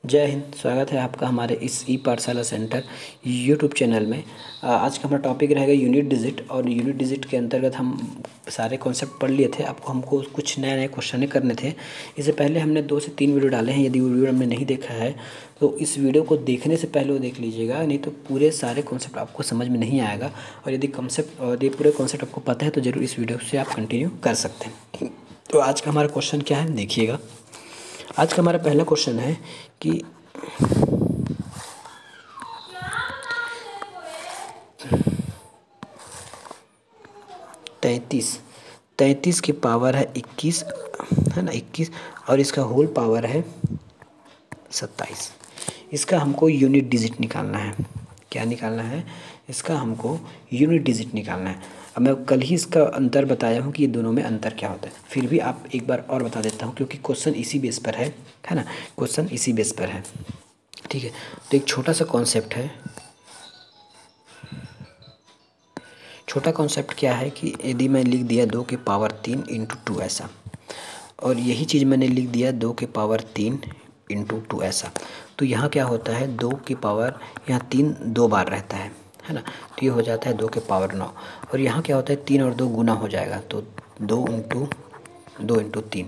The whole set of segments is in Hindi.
जय हिंद। स्वागत है आपका हमारे इस ई पाठशाला सेंटर यूट्यूब चैनल में। आज का हमारा टॉपिक रहेगा यूनिट डिजिट। और यूनिट डिजिट के अंतर्गत हम सारे कॉन्सेप्ट पढ़ लिए थे। आपको हमको कुछ नए नए क्वेश्चन करने थे। इससे पहले हमने 2 से 3 वीडियो डाले हैं। यदि वो वीडियो हमने नहीं देखा है तो इस वीडियो को देखने से पहले वो देख लीजिएगा, नहीं तो पूरे सारे कॉन्सेप्ट आपको समझ में नहीं आएगा। और यदि पूरे कॉन्सेप्ट आपको पता है तो ज़रूर इस वीडियो से आप कंटिन्यू कर सकते हैं। तो आज का हमारा क्वेश्चन क्या है देखिएगा। आज का हमारा पहला क्वेश्चन है कि 33 की पावर है 21, है ना 21, और इसका होल पावर है 27। इसका हमको यूनिट डिजिट निकालना है। क्या निकालना है? इसका हमको यूनिट डिजिट निकालना है। अब मैं कल ही इसका अंतर बताया हूँ कि ये दोनों में अंतर क्या होता है, फिर भी आप एक बार और बता देता हूँ क्योंकि क्वेश्चन इसी बेस पर है ना। क्वेश्चन इसी बेस पर है, ठीक है। तो एक छोटा सा कॉन्सेप्ट है। छोटा कॉन्सेप्ट क्या है कि यदि मैं लिख दिया 2 की पावर 3 इंटू 2 ऐसा, और यही चीज़ मैंने लिख दिया 2 की पावर 3 इंटू 2 ऐसा, तो यहाँ क्या होता है 2 की पावर, यहाँ 3 2 बार रहता है ना। तो ये हो जाता है 2 के पावर 9। और यहाँ क्या होता है 3 और 2 गुना हो जाएगा, तो 2 इंटू 3,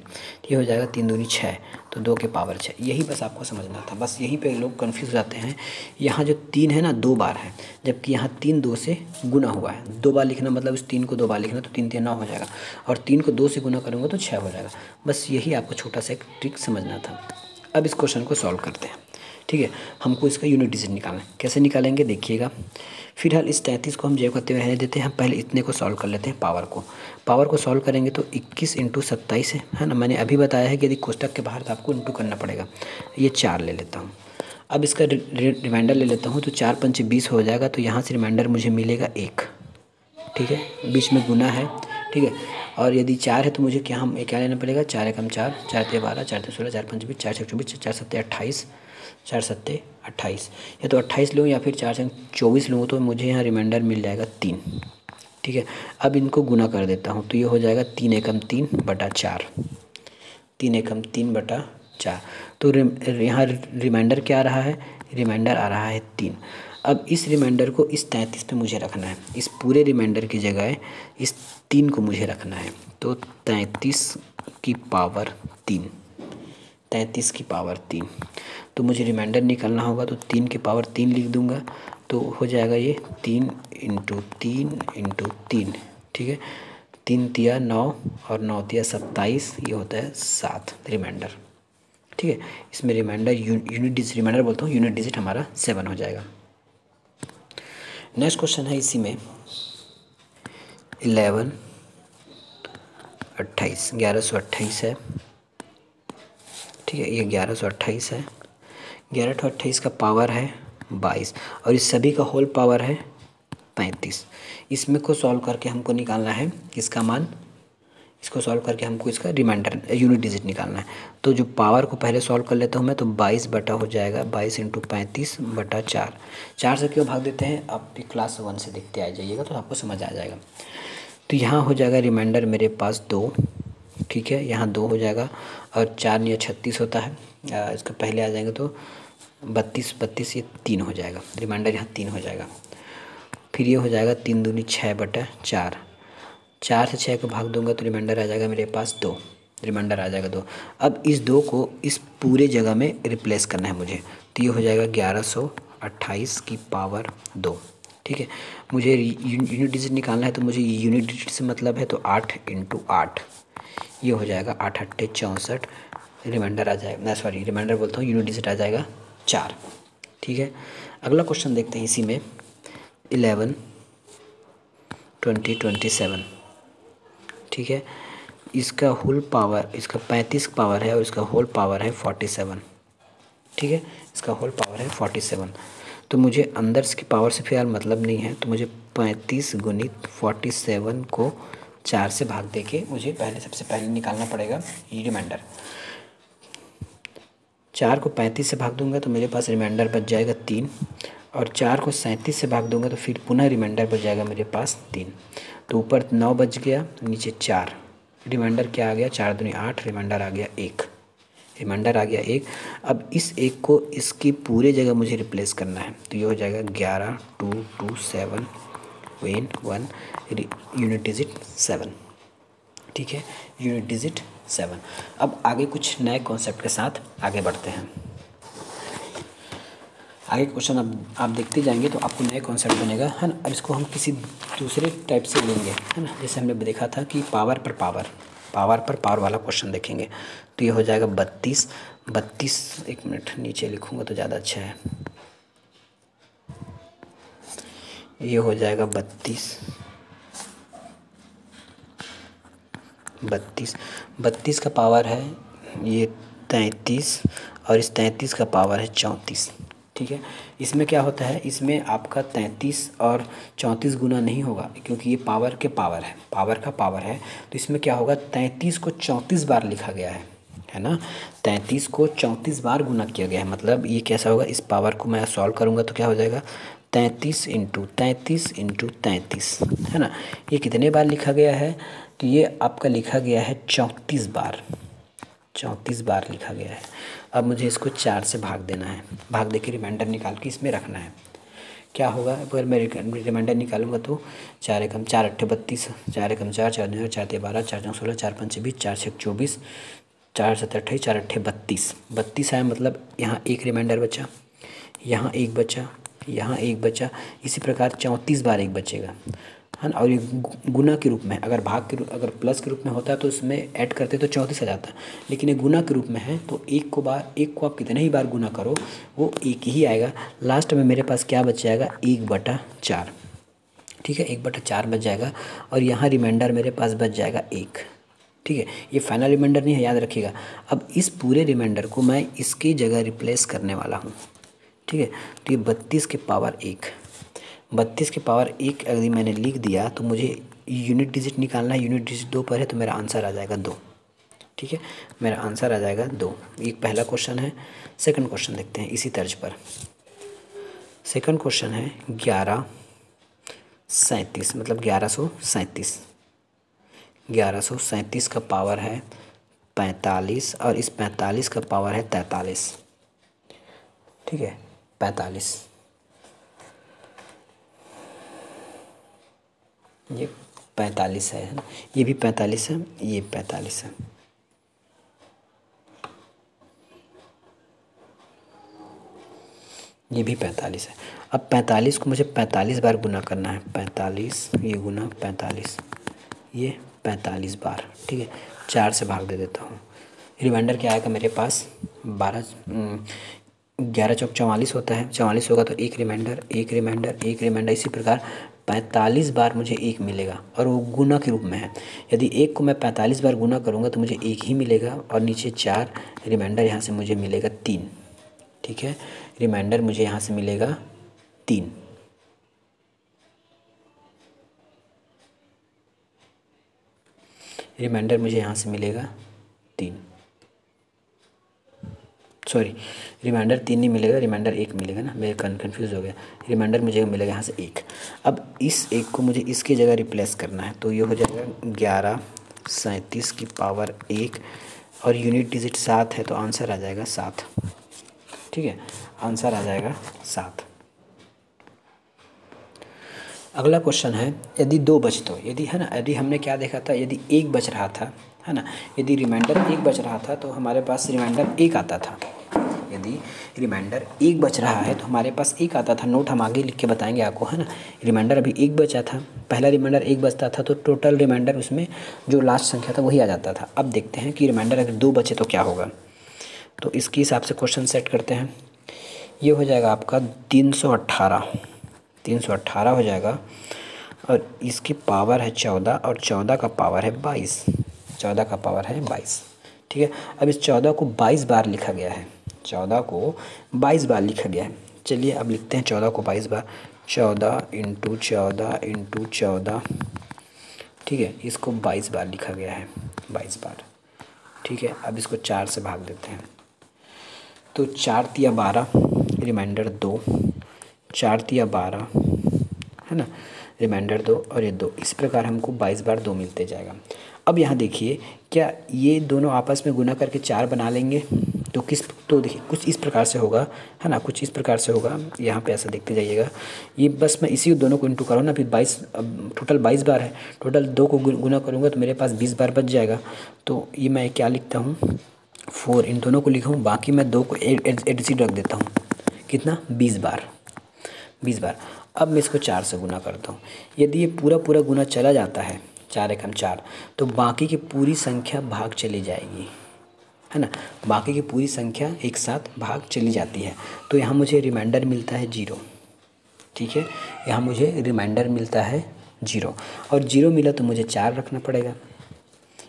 ये हो जाएगा 3 दूनी 6, तो 2 के पावर 6। यही बस आपको समझना था। बस यहीं पे लोग कन्फ्यूज़ हो जाते हैं। यहाँ जो 3 है ना 2 बार है, जबकि यहाँ 3 2 से गुना हुआ है। 2 बार लिखना मतलब इस 3 को 2 बार लिखना, तो 3 3 9 हो जाएगा, और 3 को 2 से गुना करूँगा तो 6 हो जाएगा। बस यही आपको छोटा सा एक ट्रिक समझना था। अब इस क्वेश्चन को सॉल्व करते हैं, ठीक है। हमको इसका यूनिट डिजिट निकालना है। कैसे निकालेंगे देखिएगा। फिलहाल इस 33 को हम जेब करते हुए रहने देते हैं। हम पहले इतने को सॉल्व कर लेते हैं। पावर को सॉल्व करेंगे तो 21 इंटू 27 है ना। मैंने अभी बताया है कि यदि कोष्टक के बाहर तो आपको इंटू करना पड़ेगा। ये 4 ले लेता हूँ। अब इसका रिमाइंडर ले लेता हूँ, तो 4 पंचे 20 हो जाएगा। तो यहाँ से रिमाइंडर मुझे मिलेगा 1, ठीक है। बीच में गुना है, ठीक है। और यदि 4 है तो मुझे क्या लेना पड़ेगा? 4 एकम 4, 4 ते 12, 4 ते 16, 4 पंच 20, 4 छक 24, 4 सत्ते 28, 4 सत्ते 28। या तो 28 लूँ या फिर 4 छक 24 लूँ, तो मुझे यहाँ रिमाइंडर मिल जाएगा 3, ठीक है। अब इनको गुना कर देता हूँ, तो ये हो जाएगा 3 एकम 3 बटा 4, 3 एकम 3 बटा 4। तो यहाँ रिमाइंडर क्या आ रहा है? रिमाइंडर आ रहा है 3। अब इस रिमाइंडर को इस 33 पे मुझे रखना है। इस पूरे रिमाइंडर की जगह इस 3 को मुझे रखना है। तो 33 की पावर 3, 33 की पावर 3। तो मुझे रिमाइंडर निकालना होगा, तो 3 की पावर 3 लिख दूंगा, तो हो जाएगा ये 3 इंटू 3 इंटू 3, ठीक है। 3 तिया 9 और 9 तिया 27, ये होता है 7 रिमाइंडर, ठीक है। इसमें रिमाइंडर यूनिट डिजिट, रिमाइंडर बोलता हूँ, यूनिट डिजिट हमारा 7 हो जाएगा। नेक्स्ट क्वेश्चन है इसी में 11 28, 1128 है, ठीक है। ये 1128 है। 1128 का पावर है 22, और इस सभी का होल पावर है 35। इसमें को सॉल्व करके हमको निकालना है किसका मान? इसको सॉल्व करके हमको इसका रिमाइंडर यूनिट डिजिट निकालना है। तो जो पावर को पहले सॉल्व कर लेता हूँ मैं, तो 22 बटा हो जाएगा 22 इंटू 35 बटा 4। 4 से क्यों भाग देते हैं आप भी क्लास 1 से देखते आ जाइएगा, तो आपको समझ आ जाएगा। तो यहाँ हो जाएगा रिमाइंडर मेरे पास 2, ठीक है। यहाँ 2 हो जाएगा, और 4 या 36 होता है। इसका पहले आ जाएंगे तो 32, ये 3 हो जाएगा। रिमाइंडर यहाँ 3 हो जाएगा। फिर ये हो जाएगा 3 दूनी 6 बटा 4। 4 से 6 को भाग दूंगा तो रिमाइंडर आ जाएगा मेरे पास 2, रिमाइंडर आ जाएगा 2। अब इस 2 को इस पूरे जगह में रिप्लेस करना है मुझे, तो ये हो जाएगा 1128 की पावर 2, ठीक है। मुझे यूनिट डिजिट निकालना है, तो मुझे यूनिट डिजिट से मतलब है, तो 8 इंटू 8, ये हो जाएगा 8 8 64। रिमाइंडर आ जाएगा, मैं सॉरी रिमाइंडर बोलता हूँ, यूनिट डिजिट आ जाएगा 4, ठीक है। अगला क्वेश्चन देखते हैं इसी में 11 20 27, ठीक है। इसका होल पावर, इसका 35 पावर है और इसका होल पावर है 47, ठीक है। इसका होल पावर है 47। तो मुझे अंदर की पावर से फिलहाल मतलब नहीं है, तो मुझे 35 गुणित 47 को 4 से भाग दे के मुझे सबसे पहले निकालना पड़ेगा ये रिमाइंडर। 4 को 35 से भाग दूंगा तो मेरे पास रिमाइंडर बच जाएगा 3, और 4 को 37 से भाग दूंगा तो फिर पुनः रिमाइंडर बच जाएगा मेरे पास 3। तो ऊपर 9 बच गया, नीचे 4, रिमाइंडर क्या आ गया? 4 दूनी 8, रिमाइंडर आ गया 1, रिमाइंडर आ गया 1। अब इस 1 को इसकी पूरे जगह मुझे रिप्लेस करना है, तो ये हो जाएगा 11 2 2 7 1 यूनिट डिजिट 7। ठीक है, यूनिट डिजिट 7। अब आगे कुछ नए कॉन्सेप्ट के साथ आगे बढ़ते हैं। आगे क्वेश्चन अब आप देखते जाएंगे तो आपको नए कॉन्सेप्ट बनेगा, है ना। अब इसको हम किसी दूसरे टाइप से लेंगे, है ना। जैसे हमने देखा था कि पावर पर पावर वाला क्वेश्चन देखेंगे। तो ये हो जाएगा 32। एक मिनट नीचे लिखूँगा तो ज़्यादा अच्छा है। ये हो जाएगा 32 का पावर है ये 33 और इस 33 का पावर है 34। ठीक है, इसमें क्या होता है, इसमें आपका 33 और 34 गुना नहीं होगा क्योंकि ये पावर का पावर है। तो इसमें क्या होगा, 33 को 34 बार लिखा गया है ना। 33 को 34 बार गुना किया गया है। मतलब ये कैसा होगा, इस पावर को मैं सॉल्व करूँगा तो क्या हो जाएगा 33 इंटू 33 है ना। ये कितने बार लिखा गया है, तो ये आपका लिखा गया है 34 बार लिखा गया है। अब मुझे इसको 4 से भाग देना है, भाग दे के रिमाइंडर निकाल के इसमें रखना है। क्या होगा, अगर मैं रिमाइंडर निकालूंगा तो 4 एकम 4 अट्ठे 32, 4 एकम 4 4 दूनी 4 ते 12, 4 चौक 16, 4 पंचे 20, 4 छक 24, 4 सत 28, 4 अट्ठे 32 आया। मतलब यहाँ एक रिमाइंडर बचा, यहाँ एक बचा, यहाँ एक बचा। इसी प्रकार 34 बार एक बचेगा, है ना। और ये गुना के रूप में, अगर अगर प्लस के रूप में होता है तो इसमें ऐड करते तो 34 आ जाता, लेकिन ये गुना के रूप में है तो एक को आप कितने ही बार गुना करो वो एक ही आएगा। लास्ट में मेरे पास क्या बच जाएगा, 1/4। ठीक है, 1/4 बच जाएगा और यहाँ रिमाइंडर मेरे पास बच जाएगा 1। ठीक है, ये फाइनल रिमाइंडर नहीं है, याद रखिएगा। अब इस पूरे रिमाइंडर को मैं इसकी जगह रिप्लेस करने वाला हूँ। ठीक है, तो ये 32 के पावर 1 अगर मैंने लिख दिया तो मुझे यूनिट डिजिट निकालना है। यूनिट डिजिट 2 पर है तो मेरा आंसर आ जाएगा 2। ठीक है, मेरा आंसर आ जाएगा 2। ये पहला क्वेश्चन है। सेकंड क्वेश्चन देखते हैं इसी तर्ज पर। सेकंड क्वेश्चन है 1137, मतलब 1137 का पावर है 45 और इस 45 का पावर है 43। ठीक है, 45, ये 45 है ना, ये भी 45 है, ये 45 है। ये भी 45 है। अब 45 को मुझे 45 बार गुना करना है। 45 ये गुना 45, ये 45 बार। ठीक है, 4 से भाग दे देता हूँ। रिमाइंडर क्या आएगा मेरे पास, 11 चौक 44 होता है, 44 होगा तो एक रिमाइंडर। इसी प्रकार 45 बार मुझे 1 मिलेगा और वो गुना के रूप में है। यदि 1 को मैं 45 बार गुना करूँगा तो मुझे 1 ही मिलेगा और नीचे 4 रिमाइंडर, यहाँ से मुझे मिलेगा 3। ठीक है, रिमाइंडर मुझे यहाँ से मिलेगा 3। रिमाइंडर मुझे यहाँ से मिलेगा 3, सॉरी रिमाइंडर 3 नहीं मिलेगा, रिमाइंडर 1 मिलेगा ना, मैं कन्फ्यूज़ हो गया। रिमाइंडर मुझे मिलेगा यहाँ से 1। अब इस 1 को मुझे इसकी जगह रिप्लेस करना है, तो ये हो जाएगा 1137 की पावर 1 और यूनिट डिजिट 7 है तो आंसर आ जाएगा 7। ठीक है, आंसर आ जाएगा 7। अगला क्वेश्चन है, यदि 2 बचते, यदि है ना, यदि हमने क्या देखा था, यदि 1 बच रहा था, है ना, यदि रिमाइंडर 1 बच रहा था तो हमारे पास रिमाइंडर 1 आता था। यदि रिमाइंडर 1 बच रहा है तो हमारे पास 1 आता था। नोट हम आगे लिख के बताएंगे आपको, है ना। रिमाइंडर अभी 1 बचा था, पहला रिमाइंडर 1 बचता था तो टोटल रिमाइंडर उसमें जो लास्ट संख्या था वही आ जाता था। अब देखते हैं कि रिमाइंडर अगर 2 बचे तो क्या होगा। तो इसके हिसाब से क्वेश्चन सेट करते हैं। ये हो जाएगा आपका 318 हो जाएगा और इसकी पावर है 14 और 14 का पावर है 22। 14 का पावर है 22। ठीक है, अब इस 14 को 22 बार लिखा गया है। 14 को 22 बार लिखा गया है। चलिए अब लिखते हैं 14 को 22 बार। 14 इंटू 14 इंटू 14। ठीक है, इसको 22 बार लिखा गया है, 22 बार। ठीक है, अब इसको 4 से भाग देते हैं तो 4 तिया 12, रिमाइंडर 2, 4 तिया 12, है ना, रिमाइंडर 2 और ये 2। इस प्रकार हमको 22 बार 2 मिलते जाएगा। अब यहाँ देखिए, क्या ये दोनों आपस में गुना करके 4 बना लेंगे? तो देखिए कुछ इस प्रकार से होगा, है ना, कुछ इस प्रकार से होगा। यहाँ पे ऐसा देखते जाइएगा, ये बस मैं इसी दोनों को इंटू करूँ ना, फिर 22, टोटल 22 बार है। टोटल 2 को गुना करूँगा तो मेरे पास 20 बार बच जाएगा। तो ये मैं क्या लिखता हूँ, 4 इन दोनों को लिखूँ, बाकी मैं 2 को एडसीड रख देता हूँ। कितना? 20 बार, 20 बार। अब मैं इसको 4 से गुना करता हूँ। यदि ये पूरा पूरा गुना चला जाता है, 4 एकम 4, तो बाकी की पूरी संख्या भाग चली जाएगी, है ना, बाकी की पूरी संख्या एक साथ भाग चली जाती है। तो यहाँ मुझे रिमाइंडर मिलता है 0, ठीक है, यहाँ मुझे रिमाइंडर मिलता है 0, और 0 मिला तो मुझे 4 रखना पड़ेगा।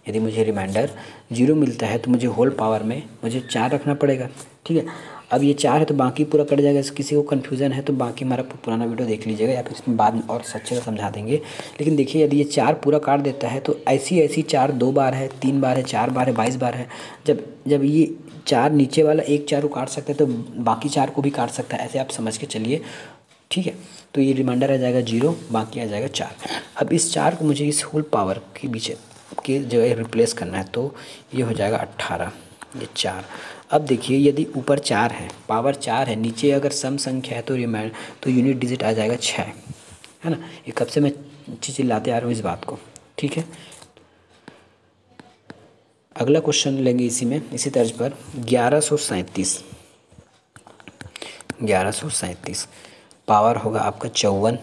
यदि मुझे रिमाइंडर 0 मिलता है तो मुझे होल पावर में मुझे 4 रखना पड़ेगा, ठीक है। अब ये 4 है तो बाकी पूरा कट जाएगा। किसी को कन्फ्यूज़न है तो बाकी हमारा पुराना वीडियो देख लीजिएगा, या फिर इसमें बाद में और अच्छे से समझा देंगे। लेकिन देखिए, यदि ये 4 पूरा काट देता है तो ऐसी 4 2 बार है, 3 बार है, 4 बार है, 22 बार है। जब ये 4 नीचे वाला एक 4 को काट सकता है तो बाकी 4 को भी काट सकता है, ऐसे आप समझ के चलिए, ठीक है। तो ये रिमाइंडर आ जाएगा 0, बाकी आ जाएगा 4। अब इस 4 को मुझे इस होल पावर के पीछे की जगह रिप्लेस करना है, तो ये हो जाएगा 18, ये 4। अब देखिए, यदि ऊपर 4 है, पावर 4 है, नीचे अगर सम संख्या है तो यूनिट डिजिट आ जाएगा 6, है ना। ये कब से मैं चिल्लाते आ रहा हूँ इस बात को, ठीक है। अगला क्वेश्चन लेंगे इसी तर्ज पर, 1137 पावर होगा आपका 54,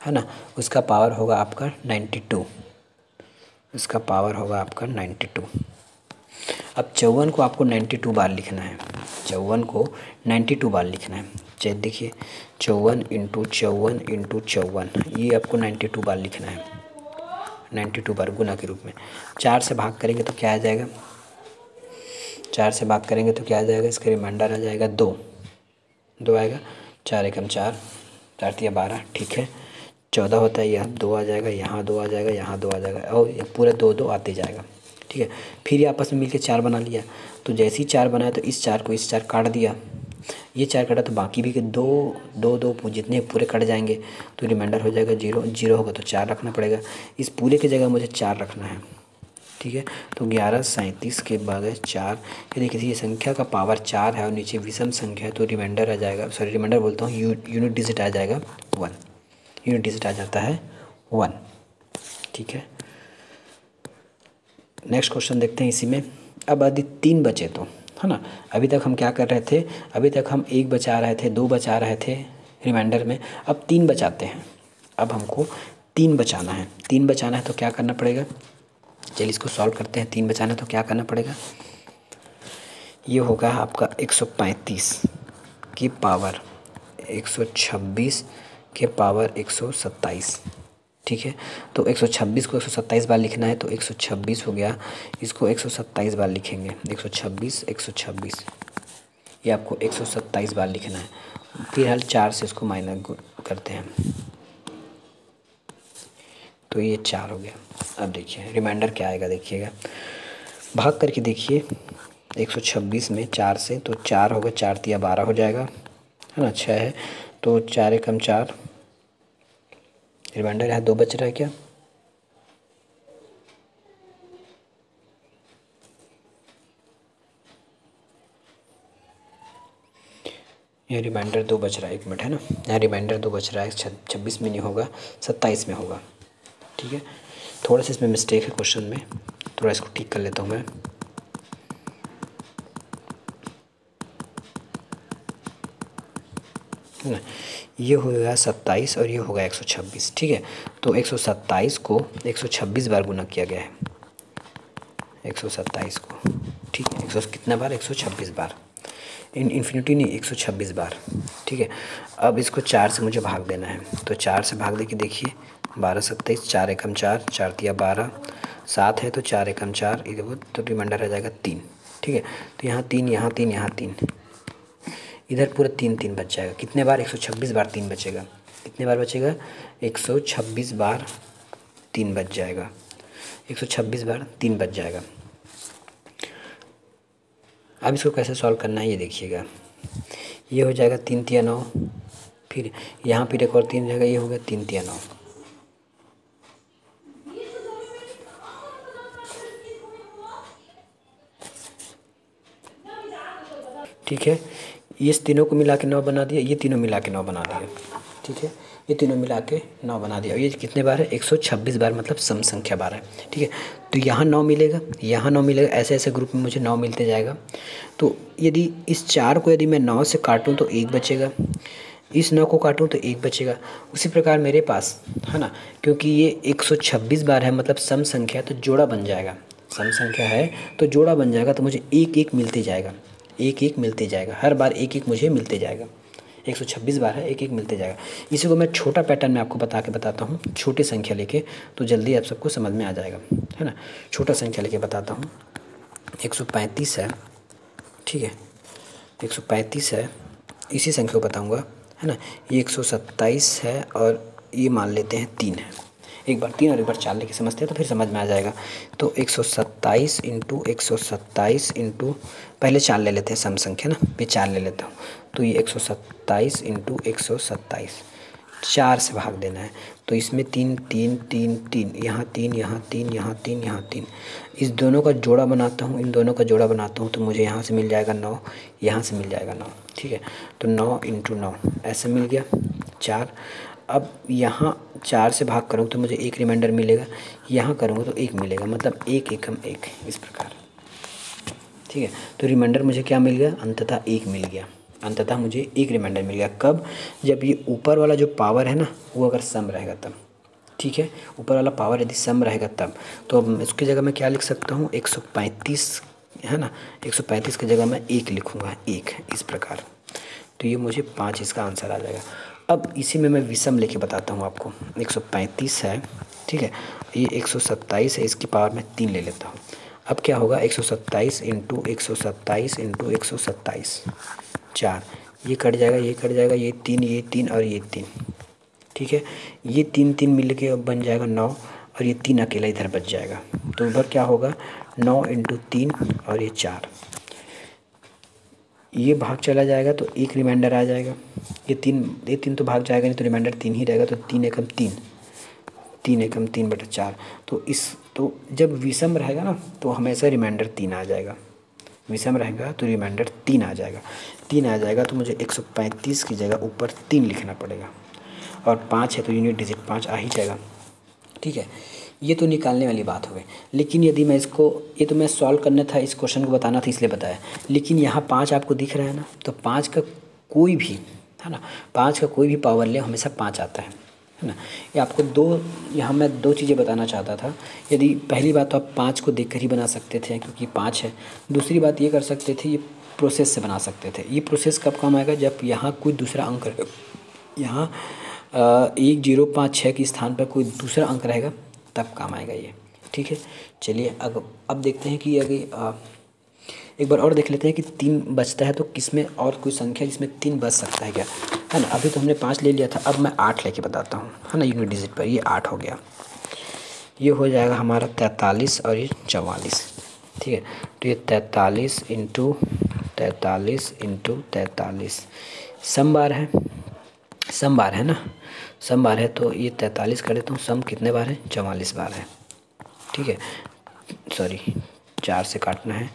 है ना, उसका पावर होगा आपका 92, उसका पावर होगा आपका 92। अब 54 को आपको 92 बार लिखना है, 54 को 92 बार लिखना है। चलिए देखिए, 54 इंटू 54, ये आपको 92 बार लिखना है, 92 बार गुना के रूप में। 4 से भाग करेंगे तो क्या आ जाएगा, 4 से भाग करेंगे तो क्या आ जाएगा, इसका रिमाइंडर आ जाएगा 2 आएगा, 4 एकम 4, 4 तिया 12, ठीक है। 14 होता है, यह 2 आ जाएगा, यहाँ 2 आ जाएगा, यहाँ 2 आ जाएगा, और ये पूरा 2 आते जाएगा, ठीक है। फिर ये आपस में मिलके 4 बना लिया। तो जैसे ही 4 बनाया तो इस 4 को इस 4 काट दिया, ये 4 काटा तो बाकी भी के 2 जितने पूरे कट जाएंगे तो रिमाइंडर हो जाएगा 0 होगा तो 4 रखना पड़ेगा। इस पूरे की जगह मुझे 4 रखना है, ठीक है। तो 1137 के बजाय 4, यदि किसी संख्या का पावर 4 है और नीचे विषम संख्या है तो रिमाइंडर आ जाएगा, सॉरी रिमाइंडर बोलता हूँ, यूनिट डिजिट आ जाएगा 1, यूनिट डिजिट आ जाता है 1, ठीक है। नेक्स्ट क्वेश्चन देखते हैं इसी में। अब यदि 3 बचे तो, है ना, अभी तक हम क्या कर रहे थे, अभी तक हम 1 बचा रहे थे, 2 बचा रहे थे रिमाइंडर में, अब 3 बचाते हैं। अब हमको 3 बचाना है, 3 बचाना है तो क्या करना पड़ेगा, चलिए इसको सॉल्व करते हैं। 3 बचाना है तो क्या करना पड़ेगा, ये होगा आपका 135 की पावर 126 के पावर 127, ठीक है। तो 126 को 127 बार लिखना है तो 126 हो गया, इसको 127 बार लिखेंगे, 126, ये आपको 127 बार लिखना है। फिलहाल 4 से इसको माइनस करते हैं तो ये 4 हो गया। अब देखिए रिमाइंडर क्या आएगा, देखिएगा, भाग करके देखिए 126 में 4 से, तो 4 होगा, 4 तिया 12 हो जाएगा, है ना, 6 है तो 4 एकम 4, रिमाइंडर यहाँ 2 बच रहा है क्या, ये रिमाइंडर 2 बच रहा है, 1 मिनट, है ना, यहाँ रिमाइंडर 2 बच रहा है, 26 में नहीं होगा, 27 में होगा, ठीक है। थोड़ा सा इसमें मिस्टेक है क्वेश्चन में, थोड़ा इसको ठीक कर लेता हूँ मैं। है ना, ये होगा 27 और ये होगा 126, ठीक है। तो 127 को 126 बार गुना किया गया है, 127 को, ठीक है, 100 कितना बार, 126 बार, इन्फिनिटी नहीं, 126 बार, ठीक है। अब इसको 4 से मुझे भाग देना है, तो 4 से भाग दे के देखिए, 12 27, 4 एकम 4, 4 तिया 12, 7 है तो 4 एकम 4, इधर तो रिमाइंडर आ जाएगा 3, ठीक है। तो यहाँ 3, यहाँ 3, यहाँ 3, इधर पूरा 3 बच जाएगा। कितने बार, 126 बार 3 बचेगा, कितने बार बचेगा, 126 बार 3 बच जाएगा, 126 बार 3 बच जाएगा। अब इसको कैसे सॉल्व करना है ये देखिएगा, ये हो जाएगा 3 तिया 9, फिर यहाँ फिर एक और 3 रहेगा, ये हो गया 3 तिया 9, ठीक है। इस तीनों को मिला के 9 बना दिया, ये तीनों मिला के 9 बना दिया, ठीक है। ये तीनों मिला के 9 बना दिया। ये कितने बार है? 126 बार, मतलब सम संख्या बार है, ठीक है। तो यहाँ 9 मिलेगा, यहाँ 9 मिलेगा, ऐसे ऐसे ग्रुप में मुझे 9 मिलते जाएगा। तो यदि इस 4 को यदि मैं 9 से काटूँ तो 1 बचेगा, इस 9 को काटूँ तो 1 बचेगा। उसी प्रकार मेरे पास, है ना, क्योंकि ये 126 बार है, मतलब सम संख्या, तो जोड़ा बन जाएगा। सम संख्या है तो जोड़ा बन जाएगा, तो मुझे 1 1 मिलते जाएगा, 1 1 मिलते जाएगा, हर बार 1 1 मुझे मिलते जाएगा। 126 बार है, 1 1 मिलते जाएगा। इसी को मैं छोटा पैटर्न में आपको बताता हूँ, छोटी संख्या लेके, तो जल्दी आप सबको समझ में आ जाएगा, है ना। छोटा संख्या लेके बताता हूँ। 135 है, ठीक है, 135 है, इसी संख्या को बताऊँगा, है ना। ये 127 है और ये मान लेते हैं 3 है। एक बार 3 और एक बार 4 लेके समझते हैं तो फिर समझ में आ जाएगा। तो 127 इंटू 127 इंटू, पहले 4 ले लेते हैं सम संख्या ना, मैं 4 ले लेता हूँ। तो ये 127 इंटू 127, 4 से भाग देना है। तो इसमें 3 3 3 3, यहाँ 3, यहाँ 3, यहाँ 3, यहाँ 3, इस दोनों का जोड़ा बनाता हूँ, इन दोनों का जोड़ा बनाता हूँ, तो मुझे यहाँ से मिल जाएगा 9, यहाँ से मिल जाएगा 9, ठीक है। तो 9 इंटू 9 ऐसे मिल गया 4। अब यहाँ 4 से भाग करूँ तो मुझे 1 रिमाइंडर मिलेगा, यहाँ करूँगा तो 1 मिलेगा, मतलब 1 एकम 1, इस प्रकार, ठीक है। तो रिमाइंडर मुझे क्या मिल गया? अंततः 1 मिल गया, अंततः मुझे 1 रिमाइंडर मिल गया। कब? जब ये ऊपर वाला जो पावर है ना, वो अगर सम रहेगा तब, ठीक है। ऊपर वाला पावर यदि सम रहेगा तब, तो अब इसकी जगह मैं क्या लिख सकता हूँ? 135, है ना, 135 की जगह मैं 1 लिखूँगा, 1, इस प्रकार। तो ये मुझे 5 इसका आंसर आ जाएगा। अब इसी में मैं विषम लेके बताता हूँ आपको। 135 है, ठीक है, ये 127 है, इसकी पावर मैं 3 ले लेता हूँ। अब क्या होगा? 127 इंटू 127 इंटू 127, 4, ये कट जाएगा, ये कट जाएगा, ये 3 और ये 3, ठीक है। ये 3 3 मिल के अब बन जाएगा 9, और ये 3 अकेला इधर बच जाएगा। तो इधर क्या होगा? 9 इंटू 3 और ये 4, ये भाग चला जाएगा तो 1 रिमाइंडर आ जाएगा। ये 3 तो भाग जाएगा नहीं, तो रिमाइंडर 3 ही रहेगा। तो 3 एकम 3, 3 एकम 3/4। तो जब विषम रहेगा ना, तो हमेशा रिमाइंडर 3 आ जाएगा। विषम रहेगा तो रिमाइंडर 3 आ जाएगा, 3 आ जाएगा। तो मुझे 135 की जगह ऊपर 3 लिखना पड़ेगा, और 5 है तो यूनिट डिजिट 5 आ ही जाएगा, ठीक है। ये तो निकालने वाली बात हो गई। लेकिन यदि मैं इसको, ये तो मैं सॉल्व करना था, इस क्वेश्चन को बताना था, इसलिए बताया। लेकिन यहाँ 5 आपको दिख रहा है ना, तो 5 का कोई भी, है ना, 5 का कोई भी पावर ले, हमेशा 5 आता है ना। ये आपको यहाँ मैं 2 चीज़ें बताना चाहता था। यदि पहली बात तो आप 5 को देखकर ही बना सकते थे, क्योंकि 5 है। दूसरी बात ये कर सकते थे, ये प्रोसेस से बना सकते थे। ये प्रोसेस कब काम आएगा? जब यहाँ कोई दूसरा अंक रहेगा, यहाँ 1 0 5 6 के स्थान पर कोई दूसरा अंक रहेगा, तब काम आएगा ये, ठीक है। चलिए अब देखते हैं कि अगर एक बार और देख लेते हैं कि 3 बचता है तो किसमें और कोई संख्या जिसमें 3 बच सकता है क्या, है ना। अभी तो हमने 5 ले लिया था, अब मैं 8 लेके बताता हूँ, है ना। यूनिट डिजिट पर ये 8 हो गया, ये हो जाएगा हमारा 43 और ये 44, ठीक है। तो ये 43 इंटू 43 इंटू 43 सम बार है, सम बार है ना, सम बार है। तो ये 43 कर देता हूँ, सम कितने बार है? 44 बार है, ठीक है। सॉरी, 4 से काटना है,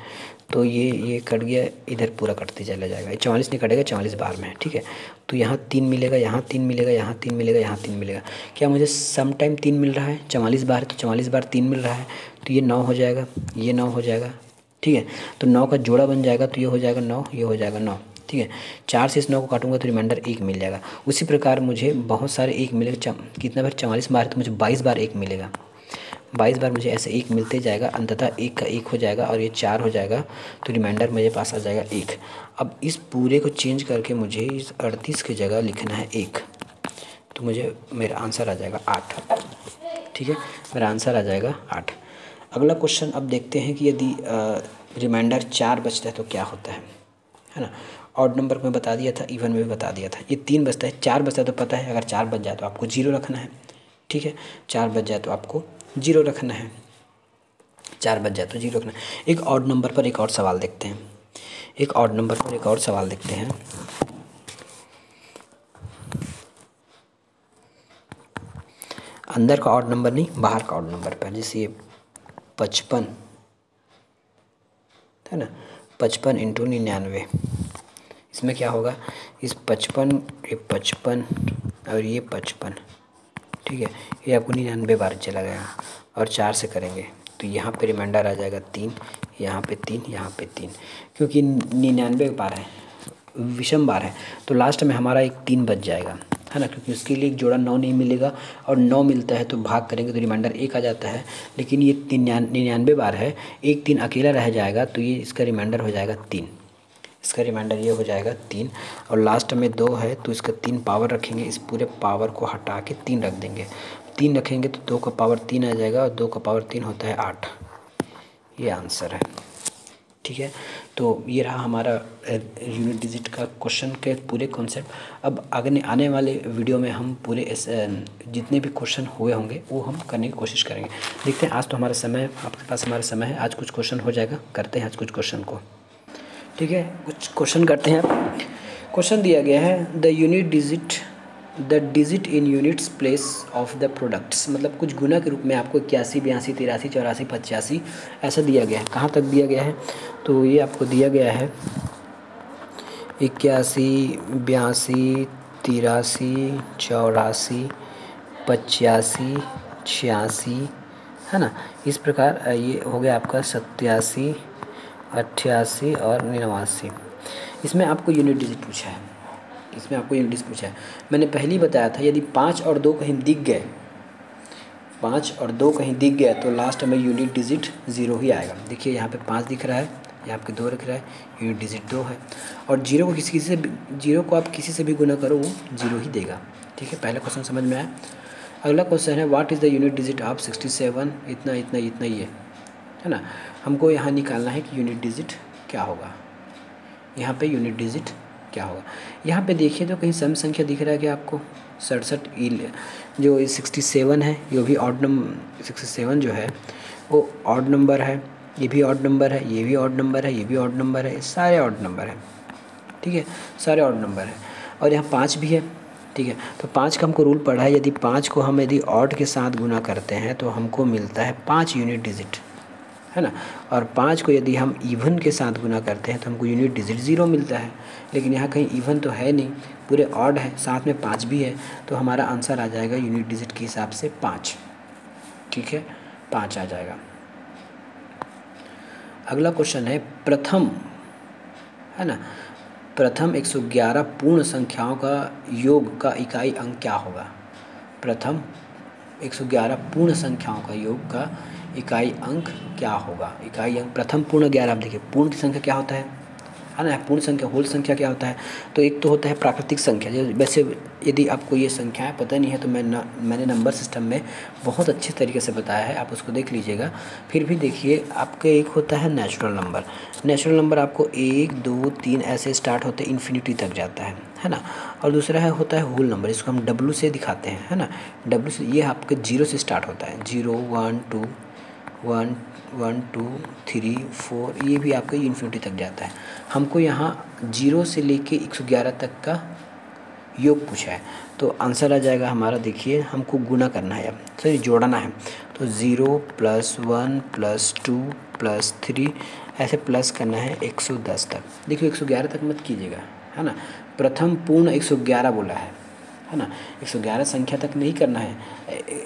तो ये कट गया, इधर पूरा कटते चला जाएगा। 44 नहीं कटेगा, 44 बार में है, ठीक है। तो यहाँ 3 मिलेगा, यहाँ 3 मिलेगा, यहाँ 3 मिलेगा, यहाँ 3 मिलेगा। क्या मुझे सम टाइम 3 मिल रहा है? 44 बार है तो 44 बार 3 मिल रहा है, तो ये 9 हो जाएगा, ये 9 हो जाएगा, ठीक है। तो 9 का जोड़ा बन जाएगा, तो ये हो जाएगा 9, ये हो जाएगा 9, ठीक है। 4 से इस 9 को काटूंगा तो रिमाइंडर 1 मिल जाएगा। उसी प्रकार मुझे बहुत सारे 1 मिलेगा, कितना बार? 44 बार है तो मुझे 22 बार 1 मिलेगा, 22 बार मुझे ऐसे 1 मिलते जाएगा। अंततः 1 का 1 हो जाएगा और ये 4 हो जाएगा, तो रिमाइंडर मेरे पास आ जाएगा 1। अब इस पूरे को चेंज करके मुझे इस 38 की जगह लिखना है 1, तो मुझे मेरा आंसर आ जाएगा 8, ठीक है। मेरा आंसर आ जाएगा 8। अगला क्वेश्चन अब देखते हैं कि यदि रिमाइंडर 4 बचता है तो क्या होता है ना। ऑड नंबर में बता दिया था, इवन में भी बता दिया था। ये 3 बचता है, 4 बचता है तो पता है, अगर 4 बच जाए तो आपको 0 रखना है, ठीक है। 4 बच जाए तो आपको 0 रखना है, 4 बच जाए तो 0 रखना है। एक ऑड नंबर पर एक और सवाल देखते हैं, एक ऑड नंबर पर एक और सवाल देखते हैं। अंदर का ऑड नंबर नहीं, बाहर का ऑड नंबर पर। जैसे ये 55 है ना, 55 इंटू 99, इसमें क्या होगा, इस 55, ये 55 और ये 55, ठीक है, ये आपको 99 बार चला गया। और 4 से करेंगे तो यहाँ पे रिमाइंडर आ जाएगा 3, यहाँ पे 3, यहाँ पे 3, क्योंकि 99 बार है, विषम बार है, तो लास्ट में हमारा एक 3 बच जाएगा, है ना, क्योंकि उसके लिए एक जोड़ा 9 नहीं मिलेगा, और 9 मिलता है तो भाग करेंगे तो रिमाइंडर 1 आ जाता है। लेकिन ये 99 बार है, एक 3 अकेला रह जाएगा, तो ये इसका रिमाइंडर हो जाएगा 3, इसका रिमाइंडर ये हो जाएगा 3। और लास्ट में 2 है तो इसका 3 पावर रखेंगे, इस पूरे पावर को हटा के 3 रख देंगे, 3 रखेंगे तो 2 का पावर 3 आ जाएगा, और 2 का पावर 3 होता है 8। ये आंसर है, ठीक है। तो ये रहा हमारा यूनिट डिजिट का क्वेश्चन के पूरे कॉन्सेप्ट। अब आने वाले वीडियो में हम पूरे जितने भी क्वेश्चन हुए होंगे वो हम करने की कोशिश करेंगे। देखते हैं, आज तो हमारा समय, आपके पास हमारा समय है, आज कुछ क्वेश्चन हो जाएगा, करते हैं आज कुछ क्वेश्चन को, ठीक है। कुछ क्वेश्चन करते हैं। क्वेश्चन दिया गया है the digit in units place of the products, मतलब कुछ गुना के रूप में आपको 81, 82, 83, 84, 85 ऐसा दिया गया है। कहाँ तक दिया गया है, तो ये आपको दिया गया है 81, 82, 83, 84, 85, 86, है ना। इस प्रकार ये हो गया आपका 87, 88 और 89। इसमें आपको यूनिट डिजिट पूछा है, मैंने पहले ही बताया था, यदि 5 और 2 कहीं दिख गए, 5 और 2 कहीं दिख गए तो लास्ट में यूनिट डिजिट 0 ही आएगा। देखिए यहाँ पे 5 दिख रहा है, यहाँ पे 2 दिख रहा है, यूनिट डिजिट 2 है। और 0 को आप किसी से भी गुना करो वो 0 ही देगा, ठीक है। पहला क्वेश्चन समझ में आया। अगला क्वेश्चन है what is the unit digit of 67, इतना इतना इतना, ये है ना। हमको यहाँ निकालना है कि यूनिट डिजिट क्या होगा, यहाँ पे यूनिट डिजिट क्या होगा। यहाँ पे देखिए तो कहीं सम संख्या दिख रहा है क्या आपको, 67, जो 67 है ये भी ऑड नंबर, 67 जो है वो ऑड नंबर है, ये भी ऑड नंबर है, ये भी ऑड नंबर है, ये भी ऑड नंबर है, सारे ऑड नंबर है, ठीक है, सारे ऑड नंबर है। और यहाँ 5 भी है, ठीक है। तो 5 का हमको रूल पढ़ा है, यदि 5 को हम यदि ऑड के साथ गुना करते हैं तो हमको मिलता है 5 यूनिट डिजिट, है ना। और 5 को यदि हम इवन के साथ गुना करते हैं तो हमको यूनिट डिजिट 0 मिलता है। लेकिन यहाँ कहीं इवन तो है नहीं, पूरे ऑड है, साथ में 5 भी है, तो हमारा आंसर आ जाएगा यूनिट डिजिट के हिसाब से 5, ठीक है, 5 आ जाएगा। अगला क्वेश्चन है प्रथम, है ना, प्रथम 111 पूर्ण संख्याओं का योग का इकाई अंक क्या होगा। प्रथम 111 पूर्ण संख्याओं का योग का इकाई अंक क्या होगा। इकाई अंक प्रथम पूर्ण 11, आप देखिए पूर्ण की संख्या क्या होता है ना, पूर्ण संख्या, होल संख्या क्या होता है, तो एक तो होता है प्राकृतिक संख्या। वैसे यदि आपको ये संख्याएं पता नहीं है तो मैंने नंबर सिस्टम में बहुत अच्छे तरीके से बताया है, आप उसको देख लीजिएगा। फिर भी देखिए आपके एक होता है नेचुरल नंबर, नेचुरल नंबर आपको 1, 2, 3 ऐसे स्टार्ट होते हैं, इन्फिनिटी तक जाता है ना। और दूसरा होता है होल नंबर, इसको हम W से दिखाते हैं, है ना, W से, ये आपके 0 से स्टार्ट होता है, 0, 1, 2, 1, 1, 2, 3, 4, ये भी आपका इन्फिनिटी तक जाता है। हमको यहाँ 0 से लेके 111 तक का योग पूछा है, तो आंसर आ जाएगा हमारा, देखिए हमको गुना करना है, अब सॉरी जोड़ना है, तो 0 + 1 + 2 + 3 ऐसे प्लस करना है 110 तक। देखिए 111 तक मत कीजिएगा, है ना, प्रथम पूर्ण 111 बोला है ना, 111 संख्या तक नहीं करना है,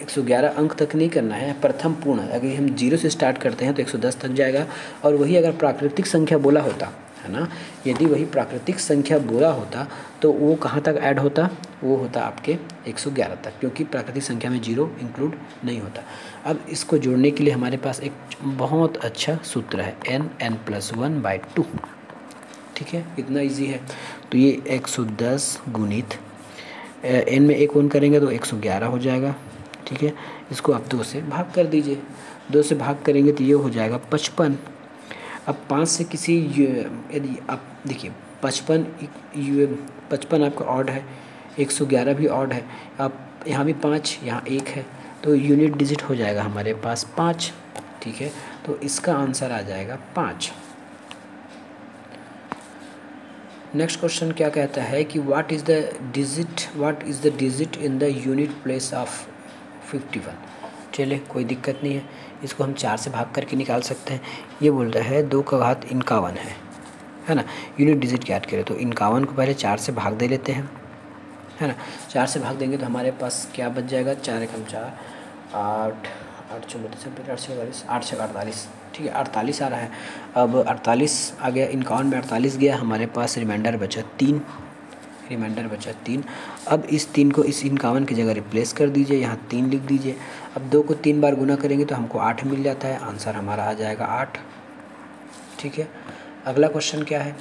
111 अंक तक नहीं करना है, प्रथम पूर्ण। अगर हम 0 से स्टार्ट करते हैं तो 110 तक जाएगा। और वही अगर प्राकृतिक संख्या बोला होता, है ना, यदि वही प्राकृतिक संख्या बोला होता तो वो कहाँ तक ऐड होता, वो होता आपके 111 तक, क्योंकि प्राकृतिक संख्या में 0 इंक्लूड नहीं होता। अब इसको जोड़ने के लिए हमारे पास एक बहुत अच्छा सूत्र है, n+1/2, ठीक है, इतना ईजी है। तो ये 110 गुणित n में 1 1 करेंगे तो 111 हो जाएगा, ठीक है। इसको आप 2 से भाग कर दीजिए, 2 से भाग करेंगे तो ये हो जाएगा 55। अब 5 से किसी, यदि आप देखिए 55 आपका ऑड है, 111 भी ऑड है, आप यहाँ भी 5, यहाँ 1 है, तो यूनिट डिजिट हो जाएगा हमारे पास 5, ठीक है। तो इसका आंसर आ जाएगा 5। नेक्स्ट क्वेश्चन क्या कहता है कि what is the digit in the unit place of 51। चलिए कोई दिक्कत नहीं है, इसको हम 4 से भाग करके निकाल सकते हैं। ये बोल रहा है 2 का घात 51 है है ना। यूनिट डिजिट ज्ञात करें तो 51 को पहले 4 से भाग दे लेते हैं, है ना। 4 से भाग देंगे तो हमारे पास क्या बच जाएगा, 4 एकम 4, 8 8 चलो 8 से 48, ठीक है 48 आ रहा है। अब 48 आ गया, 51 में 48 गया, हमारे पास रिमाइंडर बचा 3, अब इस 3 को इस 51 की जगह रिप्लेस कर दीजिए, यहाँ 3 लिख दीजिए। अब 2 को 3 बार गुना करेंगे तो हमको 8 मिल जाता है, आंसर हमारा आ जाएगा 8, ठीक है। अगला क्वेश्चन क्या है,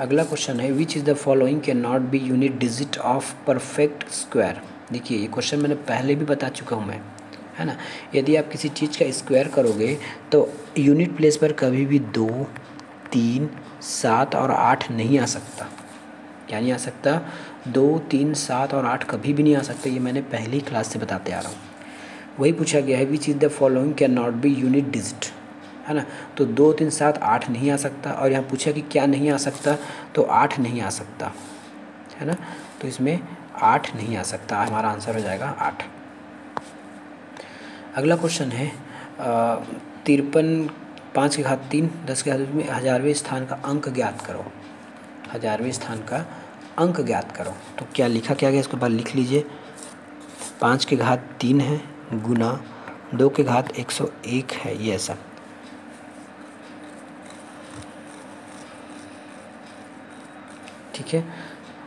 अगला क्वेश्चन है which is the following can not be unit digit of perfect square. देखिए ये क्वेश्चन मैंने पहले भी बता चुका हूँ मैं, है ना। यदि आप किसी चीज़ का स्क्वायर करोगे तो यूनिट प्लेस पर कभी भी 2, 3, 7 और 8 नहीं आ सकता। क्या नहीं आ सकता, 2, 3, 7 और 8 कभी भी नहीं आ सकता, ये मैंने पहली क्लास से बताते आ रहा हूँ। वही पूछा गया है which is the following can not be unit digit, है ना। तो 2, 3, 7, 8 नहीं आ सकता, और यहाँ पूछा कि क्या नहीं आ सकता, तो 8 नहीं आ सकता, है ना। तो इसमें 8 नहीं आ सकता, हमारा आंसर हो जाएगा 8। अगला क्वेश्चन है 53 5 की घात 3 10 की घात 2 में 1000वें स्थान का अंक ज्ञात करो, 1000वें स्थान का अंक ज्ञात करो। तो क्या लिखा क्या गया, इसके बाद लिख लीजिए। 5 की घात 3 है गुना 2 की घात 101 है, ये ऐसा, ठीक है।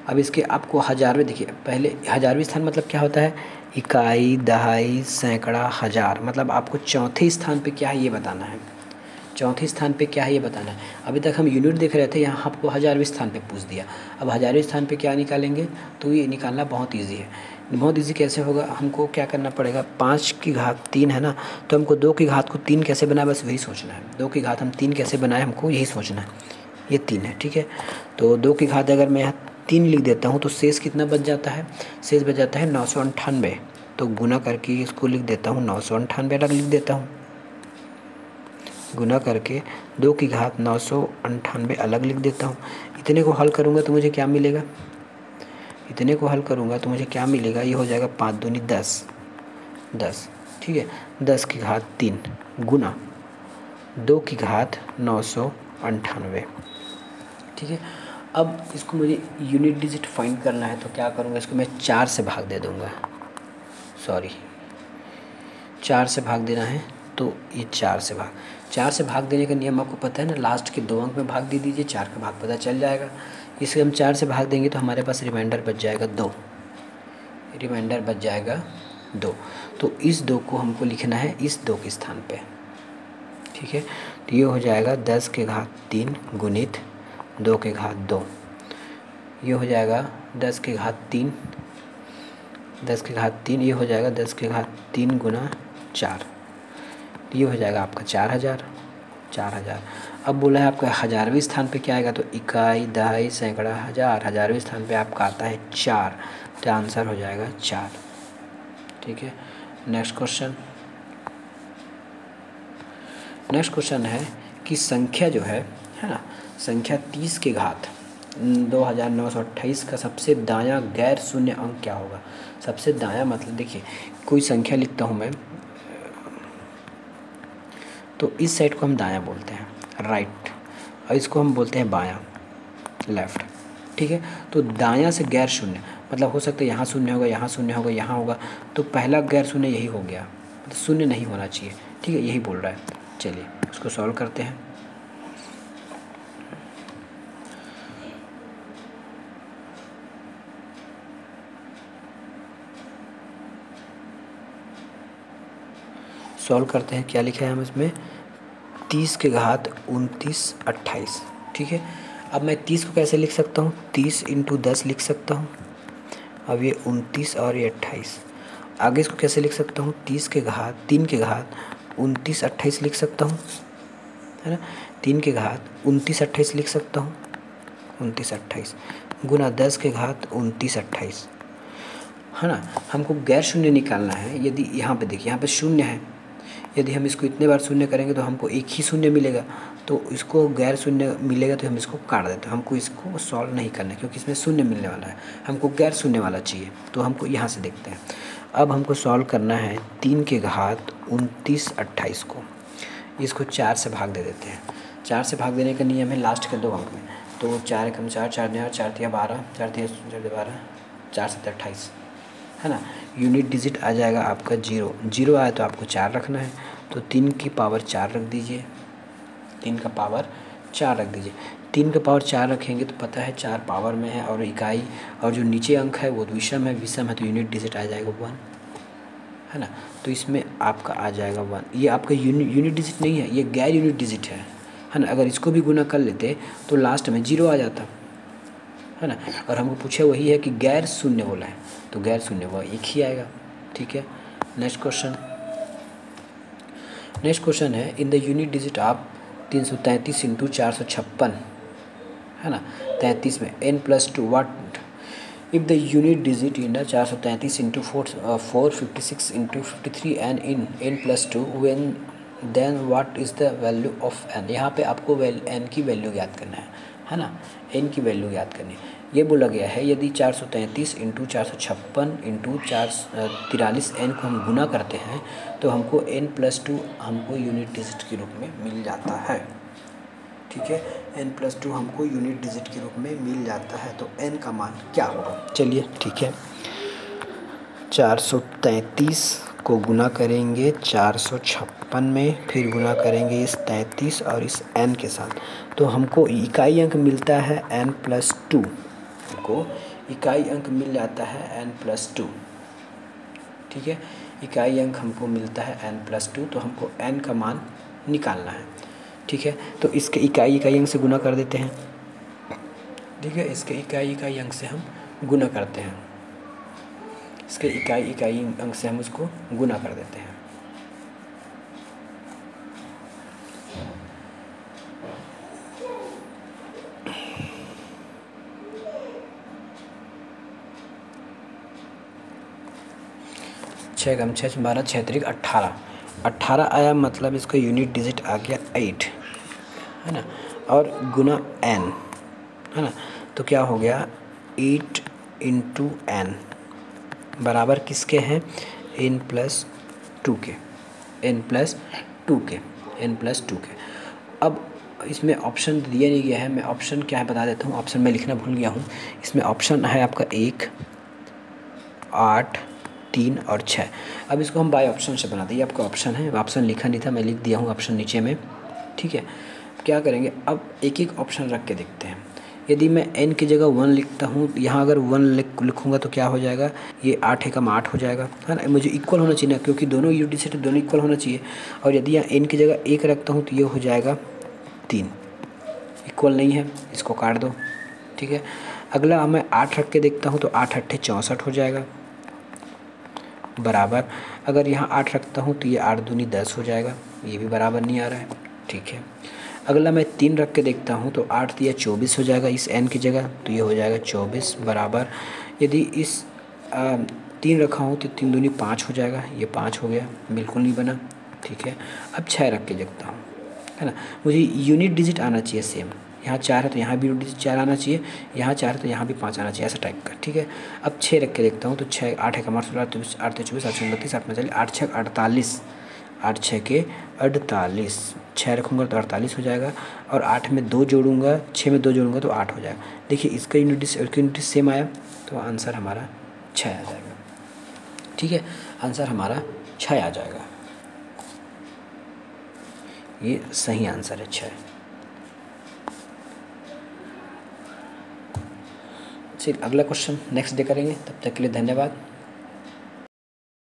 अब इसके आपको 1000वें, देखिए पहले 1000वें स्थान मतलब क्या होता है, इकाई, दहाई, सैकड़ा, हज़ार, मतलब आपको चौथे स्थान पे क्या है ये बताना है, चौथे स्थान पे क्या है ये बताना है। अभी तक हम यूनिट देख रहे थे, यहाँ आपको 1000वें स्थान पे पूछ दिया। अब 1000वें स्थान पे क्या निकालेंगे, तो ये निकालना बहुत ईजी है। बहुत ईजी कैसे होगा, हमको क्या करना पड़ेगा, 5 की घात 3 है ना, तो हमको 2 की घात को 3 कैसे बनाए, बस वही सोचना है। 2 की घात हम 3 कैसे बनाए, हमको यही सोचना है। ये 3 है, ठीक है। तो 2 की घात अगर मैं यहाँ 3 लिख देता हूँ तो शेष कितना बच जाता है, शेष बच जाता है 998। तो गुना करके इसको लिख देता हूँ 998 अलग लिख देता हूँ, गुना करके 2 की घात 998 अलग लिख देता हूँ। इतने को हल करूँगा तो मुझे क्या मिलेगा, इतने को हल करूँगा तो मुझे क्या मिलेगा, ये हो जाएगा 5 दूनी 10, 10, ठीक है। 10 की घात 3 गुना 2 की घात 998, ठीक है। अब इसको मुझे यूनिट डिजिट फाइंड करना है, तो क्या करूँगा, इसको मैं 4 से भाग दे दूँगा, 4 से भाग देना है, तो ये 4 से भाग देने का नियम आपको पता है ना, लास्ट के 2 अंक में भाग दे दीजिए, 4 का भाग पता चल जाएगा। इसे हम 4 से भाग देंगे तो हमारे पास रिमाइंडर बच जाएगा 2, रिमाइंडर बच जाएगा 2। तो इस 2 को हमको लिखना है इस 2 के स्थान पे, ठीक है। तो ये हो जाएगा 10 की घात 3 गुणित 2 की घात 2, ये हो जाएगा 10 की घात 3, 10 की घात 3, ये हो जाएगा 10 की घात 3 गुना 4, तो ये हो जाएगा आपका 4000। अब बोला है आपका 1000वें स्थान पे क्या आएगा, तो इकाई, दहाई, सैकड़ा, हज़ार, 1000वें स्थान पे आपका आता है 4, तो आंसर हो जाएगा 4, ठीक है। नेक्स्ट क्वेश्चन है कि संख्या जो है ना, संख्या 30 की घात 2928 का सबसे दायां गैर शून्य अंक क्या होगा। सबसे दायां मतलब देखिए कोई संख्या लिखता हूँ मैं, तो इस साइड को हम दायां बोलते हैं, राइट, और इसको हम बोलते हैं बायां, लेफ़्ट, ठीक है। तो दायां से गैर शून्य मतलब हो सकता है यहाँ शून्य होगा, यहाँ शून्य होगा, यहाँ होगा, तो पहला गैर शून्य यही हो गया, मतलब शून्य नहीं होना चाहिए, ठीक है, यही बोल रहा है। चलिए उसको सॉल्व करते हैं। क्या लिखा है हम इसमें, 30 की घात 29 28, ठीक है। अब मैं 30 को कैसे लिख सकता हूँ, 30 × 10 लिख सकता हूँ। अब ये 29 और ये 28, आगे इसको कैसे लिख सकता हूँ, 3 की घात 29 28 लिख सकता हूँ, है ना। 3 की घात 29 28 लिख सकता हूँ, 29 28 गुना 10 की घात 29 28, है ना। हमको गैर शून्य निकालना है। यदि यहाँ पे देखिए, यहाँ पे शून्य है, यदि हम इसको इतने बार शून्य करेंगे तो हमको एक ही शून्य मिलेगा, तो इसको गैर शून्य मिलेगा तो हम इसको काट देते हैं। हमको इसको सॉल्व नहीं करना है क्योंकि इसमें शून्य मिलने वाला है, हमको गैर शून्य वाला चाहिए। तो हमको यहाँ से देखते हैं। अब हमको सॉल्व करना है 3 की घात 29 28 को, इसको 4 से भाग दे देते हैं। 4 से भाग देने का नियम है लास्ट के 2 अंक में। तो 4 एकम 4, 4 दूनी 8, 4 तिया 12, 4 तिया 12, 4 7 28, है ना। यूनिट डिजिट आ जाएगा आपका 0। 0 आया तो आपको 4 रखना है, तो 3 की पावर 4 रख दीजिए, 3 का पावर 4 रख दीजिए। 3 का पावर 4 रखेंगे तो पता है 4 पावर में है और इकाई और जो नीचे अंक है वो विषम है, विषम है तो यूनिट डिजिट आ जाएगा 1, है ना। तो इसमें आपका आ जाएगा 1। ये आपका यूनिट डिजिट नहीं है, ये गैर यूनिट डिजिट है ना। अगर इसको भी गुना कर लेते तो लास्ट में 0 आ जाता, है ना। और हमको पूछे वही है कि गैर शून्य बोला है, तो गैर शून्य वह 1 ही आएगा, ठीक है। नेक्स्ट क्वेश्चन है इन द यूनिट डिजिट आप 333 इंटू 456, है ना। 33 में n+2 what if the unit digit in 433 into 456 into 53 n in n+2 when then what is the value of n। यहाँ पे आपको n की वैल्यू याद करना है ना, n की वैल्यू याद करनी है। ये बोला गया है यदि 433 इंटू 456 इंटू 443 n को हम गुना करते हैं तो हमको n+2 हमको यूनिट डिजिट के रूप में मिल जाता है, ठीक है। n+2 हमको यूनिट डिजिट के रूप में मिल जाता है, तो n का मान क्या होगा? चलिए ठीक है, 433 को गुना करेंगे 456 में, फिर गुना करेंगे इस 33 और इस n के साथ, तो हमको इकाई अंक मिलता है n+2, हमको इकाई अंक मिल जाता है n+2, ठीक है। इकाई अंक हमको मिलता है n+2, तो हमको n का मान निकालना है, ठीक है। तो इसके इकाई अंक से गुना कर देते हैं, ठीक है। इसके इकाई अंक से हम गुना करते हैं, इसके इकाई अंक से हम उसको गुना कर देते हैं। छः कम 6 12, 6 3 18, 18 आया, मतलब इसका यूनिट डिजिट आ गया 8, है ना। और गुना n, है ना, तो क्या हो गया 8 इंटू n बराबर किसके हैं? n+2 के, n+2 के। अब इसमें ऑप्शन दिया नहीं गया है, मैं ऑप्शन क्या है बता देता हूँ। ऑप्शन मैं लिखना भूल गया हूँ। इसमें ऑप्शन है आपका 1, 8, 3 और 6। अब इसको हम बाय ऑप्शन से बनाते हैं। ये आपका ऑप्शन है, ऑप्शन लिखा नहीं था, मैं लिख दिया हूँ ऑप्शन नीचे में, ठीक है। क्या करेंगे अब एक एक ऑप्शन रख के देखते हैं। यदि मैं n की जगह 1 लिखता हूँ, यहाँ अगर 1 लिखूँगा तो क्या हो जाएगा, ये 8 एकम 8 हो जाएगा, है ना। मुझे इक्वल होना चाहिए ना, क्योंकि दोनों यूनिट डिजिट दोनों इक्वल होना चाहिए। और यदि यहाँ n की जगह 1 रखता हूँ तो ये हो जाएगा 3, इक्वल नहीं है, इसको काट दो, ठीक है। अगला मैं 8 रख के देखता हूँ तो 8 8 64 हो जाएगा, बराबर। अगर यहाँ 8 रखता हूँ तो ये 8 दूनी 10 हो जाएगा, ये भी बराबर नहीं आ रहा है, ठीक है। अगला मैं 3 रख के देखता हूँ तो 8 दिया 24 हो जाएगा इस n की जगह, तो ये हो जाएगा 24, बराबर। यदि इस 3 रखा हूँ तो 3 दूनी 5 हो जाएगा, ये 5 हो गया, बिल्कुल नहीं बना, ठीक है। अब 6 रख के देखता हूँ, है ना। मुझे यूनिट डिजिट आना चाहिए सेम, यहाँ 4 है तो यहाँ भी यूनिट डिजिट 4 आना चाहिए, यहाँ 4 है तो यहाँ भी 5 आना चाहिए, ऐसा टाइप का, ठीक है। अब 6 रख के देखता हूँ तो 6 8 एकम 8 16 8 24 8 29 8 39 8 6 48, 8 6 के 48, 6 रखूँगा तो 48 हो जाएगा। और 8 में 2 जोड़ूंगा, 6 में 2 जोड़ूंगा तो 8 हो जाएगा। देखिए इसका यूनिट सेम आया, तो आंसर हमारा 6 आ जाएगा, ठीक है। आंसर हमारा 6 आ जाएगा, ये सही आंसर है 6। चलिए अगला क्वेश्चन नेक्स्ट डे करेंगे, तब तक के लिए धन्यवाद।